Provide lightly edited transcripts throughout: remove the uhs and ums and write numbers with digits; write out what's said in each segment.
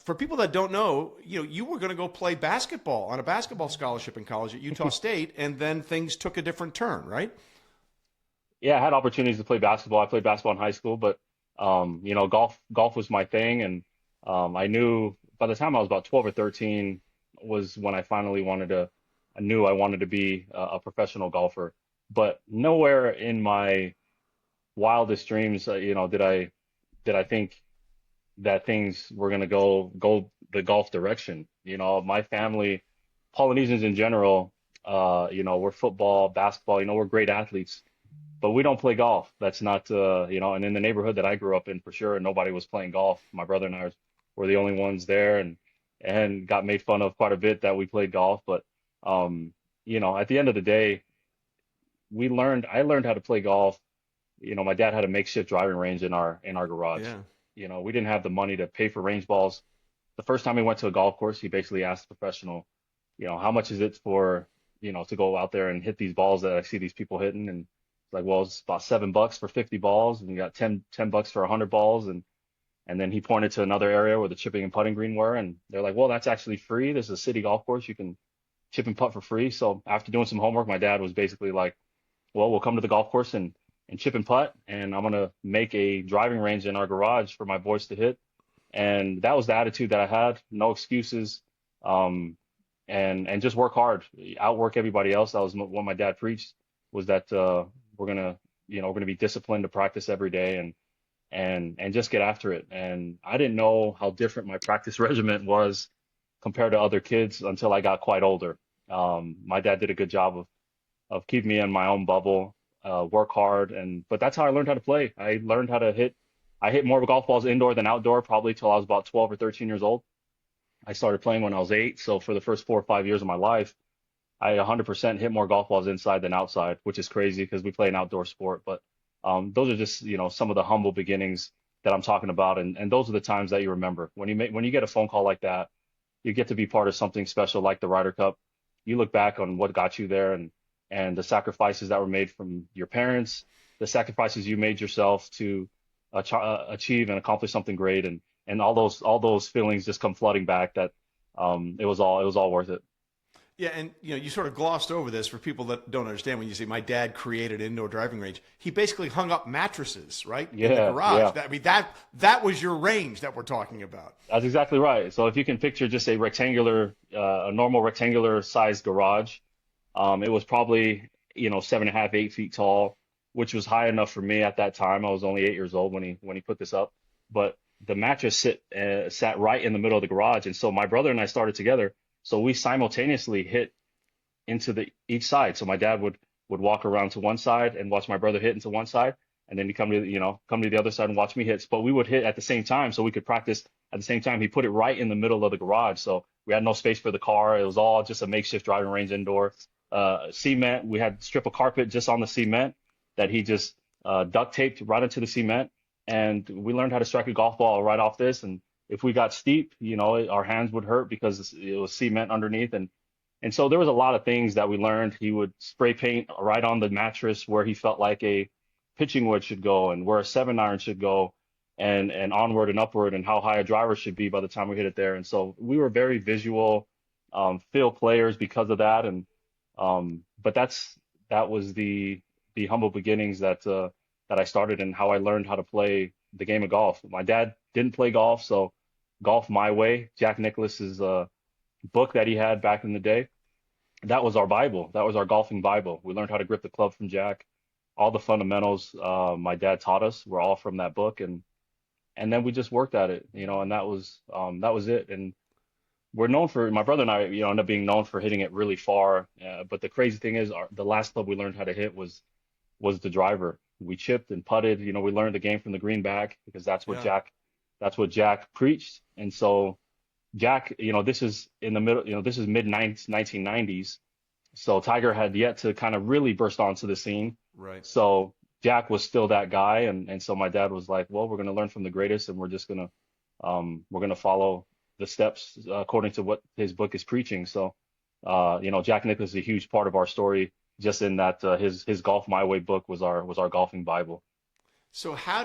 For people that don't know, you were going to go play basketball on a basketball scholarship in college at Utah State, and then things took a different turn, right? Yeah, I had opportunities to play basketball. I played basketball in high school, but golf was my thing, and I knew by the time I was about 12 or 13 was when I knew I wanted to be a professional golfer. But nowhere in my wildest dreams, did I think that things were going to go the golf direction. My family, Polynesians in general, we're football, basketball, we're great athletes, but we don't play golf. That's not, and in the neighborhood that I grew up in, for sure, nobody was playing golf. My brother and I were the only ones there, and got made fun of quite a bit that we played golf. But, at the end of the day, I learned how to play golf. My dad had a makeshift driving range in our garage. Yeah. We didn't have the money to pay for range balls. The first time we went to a golf course, he basically asked the professional, how much is it for, to go out there and hit these balls that I see these people hitting? And it's like, well, it's about $7 for 50 balls, and you got $10 for 100 balls. And then he pointed to another area where the chipping and putting green were, and they're like, well, that's actually free. This is a city golf course. You can chip and putt for free. So after doing some homework, my dad was basically like, well, we'll come to the golf course and chip and putt, and I'm gonna make a driving range in our garage for my boys to hit. And that was the attitude that I had. No excuses, and just work hard, outwork everybody else. That was what my dad preached, was that we're gonna be disciplined to practice every day, and just get after it. And I didn't know how different my practice regimen was compared to other kids until I got quite older. My dad did a good job of keeping me in my own bubble, work hard, but that's how I learned how to play. I learned how to hit. I hit more golf balls indoor than outdoor, probably till I was about 12 or 13 years old. I started playing when I was 8, so for the first 4 or 5 years of my life, I 100% hit more golf balls inside than outside, which is crazy because we play an outdoor sport. But those are just some of the humble beginnings that I'm talking about, and those are the times that you remember when you get a phone call like that. You get to be part of something special like the Ryder Cup. You look back on what got you there, and the sacrifices that were made from your parents, the sacrifices you made yourself to achieve and accomplish something great, and all those feelings just come flooding back. That it was all worth it. Yeah, and you sort of glossed over this for people that don't understand when you say my dad created an indoor driving range. He basically hung up mattresses, right, in the garage. Yeah. That was your range that we're talking about. That's exactly right. So if you can picture just a normal rectangular sized garage, it was probably 7.5, 8 feet tall, which was high enough for me at that time. I was only 8 years old when he put this up, but the mattress sat right in the middle of the garage, and so my brother and I started together. So we simultaneously hit into each side. So my dad would walk around to one side and watch my brother hit into one side, and then he'd come to the other side and watch me hit. But we would hit at the same time, so we could practice at the same time. He put it right in the middle of the garage, so we had no space for the car. It was all just a makeshift driving range indoor. Cement. We had a strip of carpet just on the cement that he just duct taped right into the cement, and we learned how to strike a golf ball right off this. And if we got steep, our hands would hurt because it was cement underneath. And so there was a lot of things that we learned. He would spray paint right on the mattress where he felt like a pitching wedge should go and where a 7-iron should go, and onward and upward, and how high a driver should be by the time we hit it there. And so we were very visual, feel players because of that. And but that was the humble beginnings that I started, and how I learned how to play the game of golf. My dad didn't play golf, so Golf My Way, Jack Nicklaus's book that he had back in the day, that was our Bible. That was our golfing Bible. We learned how to grip the club from Jack. All the fundamentals my dad taught us were all from that book, and then we just worked at it, and that was it. And we're known for, my brother and I, end up being known for hitting it really far. But the crazy thing is, the last club we learned how to hit was the driver. We chipped and putted. We learned the game from the green back, because that's what Jack preached. And so Jack, this is in the middle, this is mid 1990s. So Tiger had yet to kind of really burst onto the scene. Right. So Jack was still that guy. And so my dad was like, well, we're going to learn from the greatest, and we're going to follow the steps according to what his book is preaching. So, Jack Nicklaus is a huge part of our story, just in that his Golf My Way book was our golfing Bible. So how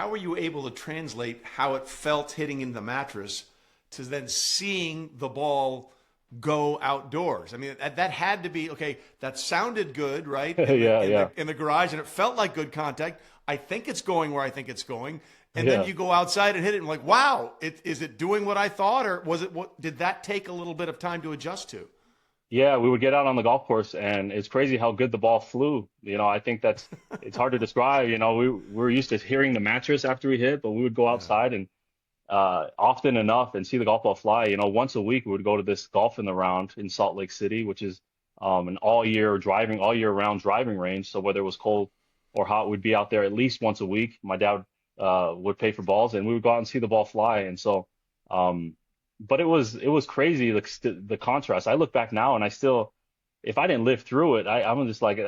were you able to translate how it felt hitting in the mattress to then seeing the ball go outdoors. I mean, that had to be, okay, that sounded good, right? In the garage, and it felt like good contact. I think it's going where I think it's going. And then you go outside and hit it, and like, wow, is it doing what I thought, or did that take a little bit of time to adjust to? Yeah, we would get out on the golf course, and it's crazy how good the ball flew. I think it's hard to describe. We were used to hearing the mattress after we hit, but we would go outside and often enough and see the golf ball fly. Once a week we would go to this Golf in the Round in Salt Lake City, which is an all year round driving range. So whether it was cold or hot, we'd be out there at least once a week. My dad would pay for balls, and we would go out and see the ball fly. And so, but it was crazy, the contrast. I look back now, and I still, if I didn't live through it, I'm just like,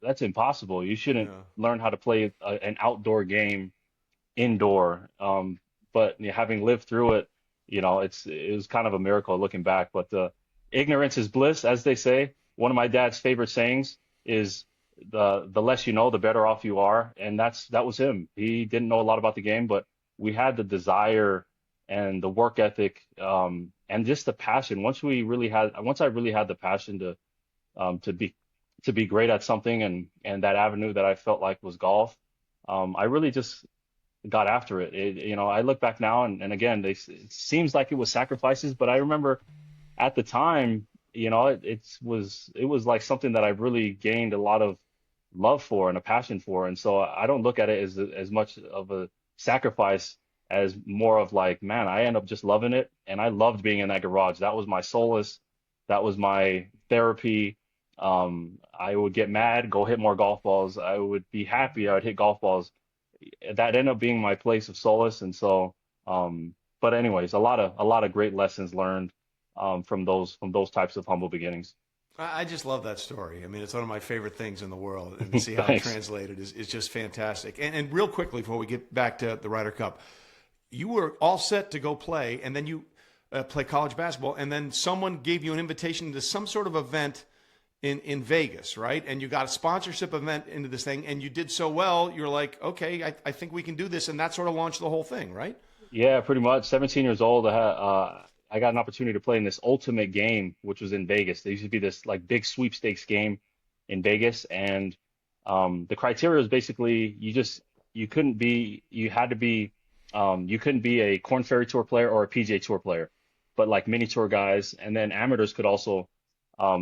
that's impossible. You shouldn't learn how to play an outdoor game indoor. But having lived through it, it was kind of a miracle looking back. But ignorance is bliss, as they say. One of my dad's favorite sayings is, the less you know, the better off you are. And that was him. He didn't know a lot about the game, but we had the desire and the work ethic, and just the passion. Once I really had the passion to be great at something, and that avenue that I felt like was golf, I really just got after it. I look back now, and again, it seems like it was sacrifices, but I remember at the time, it was like something that I really gained a lot of love for and a passion for. And so I don't look at it as much of a sacrifice as more of like, man, I end up just loving it. And I loved being in that garage. That was my solace. That was my therapy. I would get mad, go hit more golf balls. I would be happy, I would hit golf balls. That ended up being my place of solace. And so, but anyways, a lot of great lessons learned from those types of humble beginnings. I just love that story. I mean, it's one of my favorite things in the world, and to see how it translated is just fantastic. And real quickly, before we get back to the Ryder Cup, you were all set to go play, and then you play college basketball, and then someone gave you an invitation to some sort of event in Vegas, right? And you got a sponsorship event into this thing, and you did so well, you're like, okay, I think we can do this, and that sort of launched the whole thing, right? Yeah, pretty much. 17 years old, I got an opportunity to play in this ultimate game, which was in Vegas. There used to be this like big sweepstakes game in Vegas, and the criteria was basically you couldn't be a Korn Ferry Tour player or a PGA Tour player, but like mini tour guys, and then amateurs could also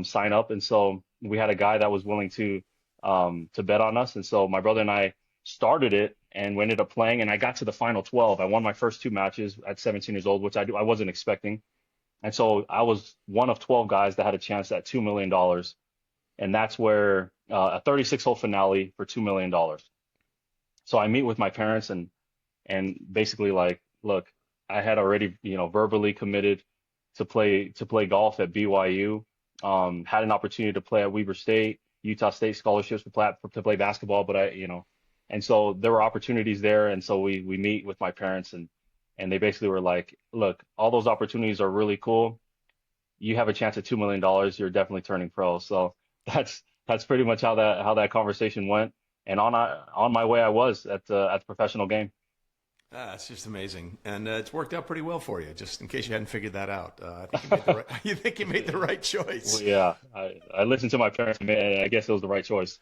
sign up. And so we had a guy that was willing to bet on us, and so my brother and I started it, and we ended up playing, and I got to the final 12. I won my first 2 matches at 17 years old, which I wasn't expecting. And so I was one of 12 guys that had a chance at $2 million. And that's where a 36-hole finale for $2 million. So I meet with my parents and basically like, look, I had already, verbally committed to play golf at BYU. Had an opportunity to play at Weber State, Utah State scholarships to play basketball, but and so there were opportunities there. And so we meet with my parents, and they basically were like, look, all those opportunities are really cool. You have a chance at $2 million. You're definitely turning pro. So that's pretty much how that conversation went. And on my way I was at the professional game. It's just amazing. And it's worked out pretty well for you, just in case you hadn't figured that out. You think you made the right choice. Well, yeah, I listened to my parents, and I guess it was the right choice.